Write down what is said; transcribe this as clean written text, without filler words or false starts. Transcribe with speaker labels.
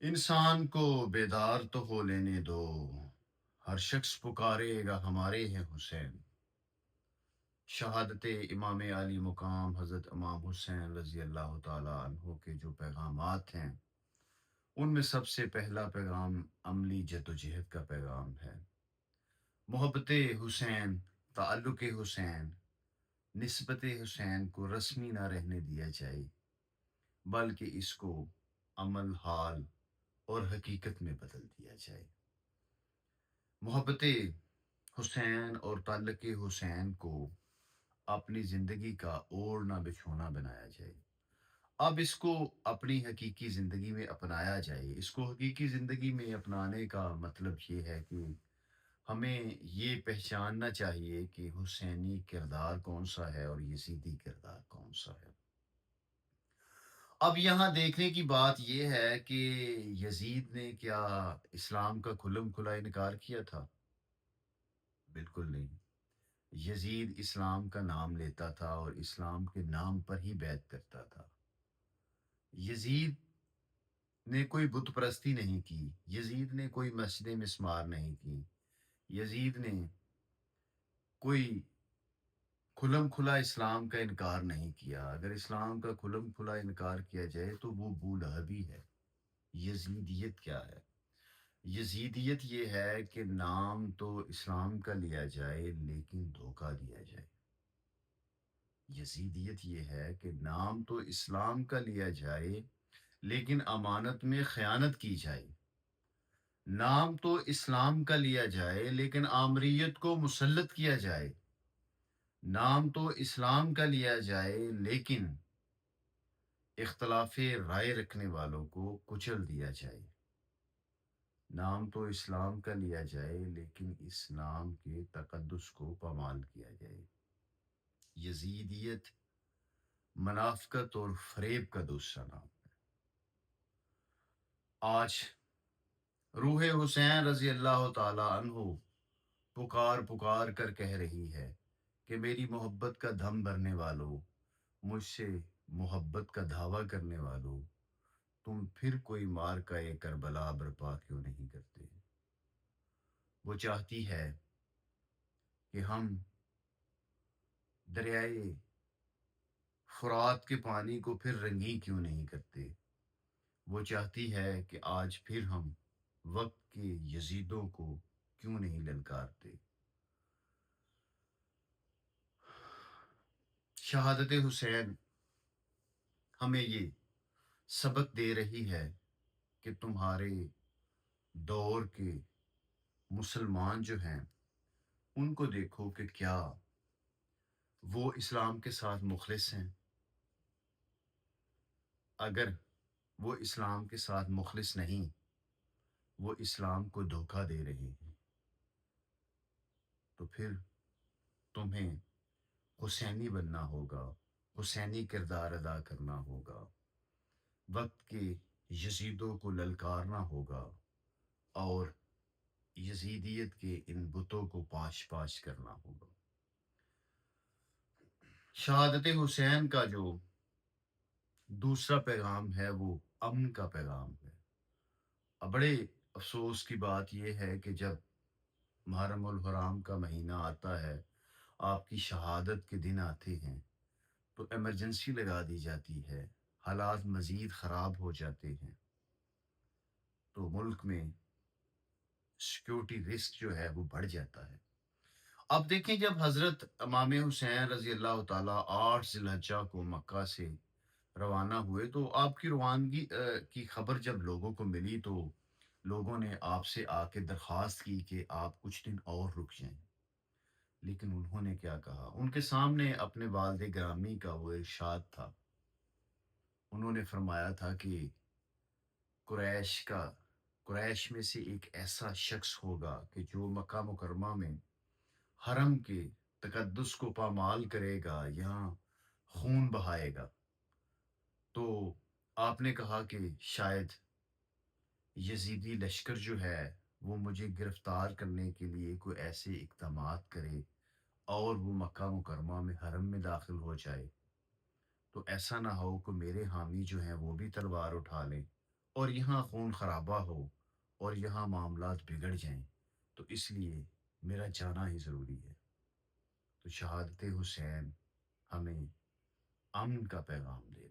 Speaker 1: انسان کو بیدار تو ہو لینے دو، ہر شخص پکارے گا ہمارے ہیں حسین۔ شہادت امام علی مقام حضرت امام حسین رضی اللہ تعالیٰ عنہ کے جو پیغامات ہیں، ان میں سب سے پہلا پیغام عملی جدوجہد کا پیغام ہے۔ محبت حسین، تعلق حسین، نسبت حسین کو رسمی نہ رہنے دیا جائے، بلکہ اس کو عمل، حال اور حقیقت میں بدل دیا جائے۔ محبت حسین اور تعلق حسین کو اپنی زندگی کا اوڑھنا بچھونا بنایا جائے۔ اب اس کو اپنی حقیقی زندگی میں اپنایا جائے۔ اس کو حقیقی زندگی میں اپنانے کا مطلب یہ ہے کہ ہمیں یہ پہچاننا چاہیے کہ حسینی کردار کون سا ہے اور یزیدی کردار کون سا ہے۔ اب یہاں دیکھنے کی بات یہ ہے کہ یزید نے کیا اسلام کا کھلم کھلا انکار کیا تھا؟ بالکل نہیں۔ یزید اسلام کا نام لیتا تھا اور اسلام کے نام پر ہی بیعت کرتا تھا۔ یزید نے کوئی بت پرستی نہیں کی، یزید نے کوئی مسجد مسمار نہیں کی، یزید نے کوئی کھلم کھلا اسلام کا انکار نہیں کیا۔ اگر اسلام کا کھلم کھلا انکار کیا جائے تو وہ بولہبی ہے۔ یزیدیت کیا ہے؟ یزیدیت یہ ہے کہ نام تو اسلام کا لیا جائے لیکن دھوکہ دیا جائے۔ یزیدیت یہ ہے کہ نام تو اسلام کا لیا جائے لیکن امانت میں خیانت کی جائے۔ نام تو اسلام کا لیا جائے لیکن آمریت کو مسلط کیا جائے۔ نام تو اسلام کا لیا جائے لیکن اختلاف رائے رکھنے والوں کو کچل دیا جائے۔ نام تو اسلام کا لیا جائے لیکن اس نام کے تقدس کو پامال کیا جائے۔ یزیدیت منافقت اور فریب کا دوسرا نام ہے۔ آج روح حسین رضی اللہ تعالی عنہ پکار پکار کر کہہ رہی ہے کہ میری محبت کا دھم بھرنے والوں، مجھ سے محبت کا دعویٰ کرنے والوں، تم پھر کوئی مارکہ کربلا برپا کیوں نہیں کرتے؟ وہ چاہتی ہے کہ ہم دریائے فرات کے پانی کو پھر رنگین کیوں نہیں کرتے؟ وہ چاہتی ہے کہ آج پھر ہم وقت کے یزیدوں کو کیوں نہیں للکارتے؟ شہادت حسین ہمیں یہ سبق دے رہی ہے کہ تمہارے دور کے مسلمان جو ہیں ان کو دیکھو کہ کیا وہ اسلام کے ساتھ مخلص ہیں۔ اگر وہ اسلام کے ساتھ مخلص نہیں، وہ اسلام کو دھوکہ دے رہے ہیں، تو پھر تمہیں حسینی بننا ہوگا، حسینی کردار ادا کرنا ہوگا، وقت کے یزیدوں کو للکارنا ہوگا اور یزیدیت کے ان بتوں کو پاش پاش کرنا ہوگا۔ شہادت حسین کا جو دوسرا پیغام ہے وہ امن کا پیغام ہے۔ اب بڑے افسوس کی بات یہ ہے کہ جب محرم الحرام کا مہینہ آتا ہے، آپ کی شہادت کے دن آتے ہیں تو ایمرجنسی لگا دی جاتی ہے، حالات مزید خراب ہو جاتے ہیں، تو ملک میں سیکیورٹی رسک جو ہے وہ بڑھ جاتا ہے۔ اب دیکھیں جب حضرت امام حسین رضی اللہ تعالیٰ 8 ذی الحجہ کو مکہ سے روانہ ہوئے تو آپ کی روانگی کی خبر جب لوگوں کو ملی تو لوگوں نے آپ سے آ کے درخواست کی کہ آپ کچھ دن اور رک جائیں۔ لیکن انہوں نے کیا کہا؟ ان کے سامنے اپنے والد گرامی کا وہ ارشاد تھا۔ انہوں نے فرمایا تھا کہ قریش میں سے ایک ایسا شخص ہوگا کہ جو مکہ مکرمہ میں حرم کے تقدس کو پامال کرے گا، یہاں خون بہائے گا۔ تو آپ نے کہا کہ شاید یزیدی لشکر جو ہے وہ مجھے گرفتار کرنے کے لیے کوئی ایسے اقدامات کرے اور وہ مکہ مکرمہ میں حرم میں داخل ہو جائے، تو ایسا نہ ہو کہ میرے حامی جو ہیں وہ بھی تلوار اٹھا لیں اور یہاں خون خرابہ ہو اور یہاں معاملات بگڑ جائیں تو اس لیے میرا جانا ہی ضروری ہے۔ تو شہادت حسین ہمیں امن کا پیغام دے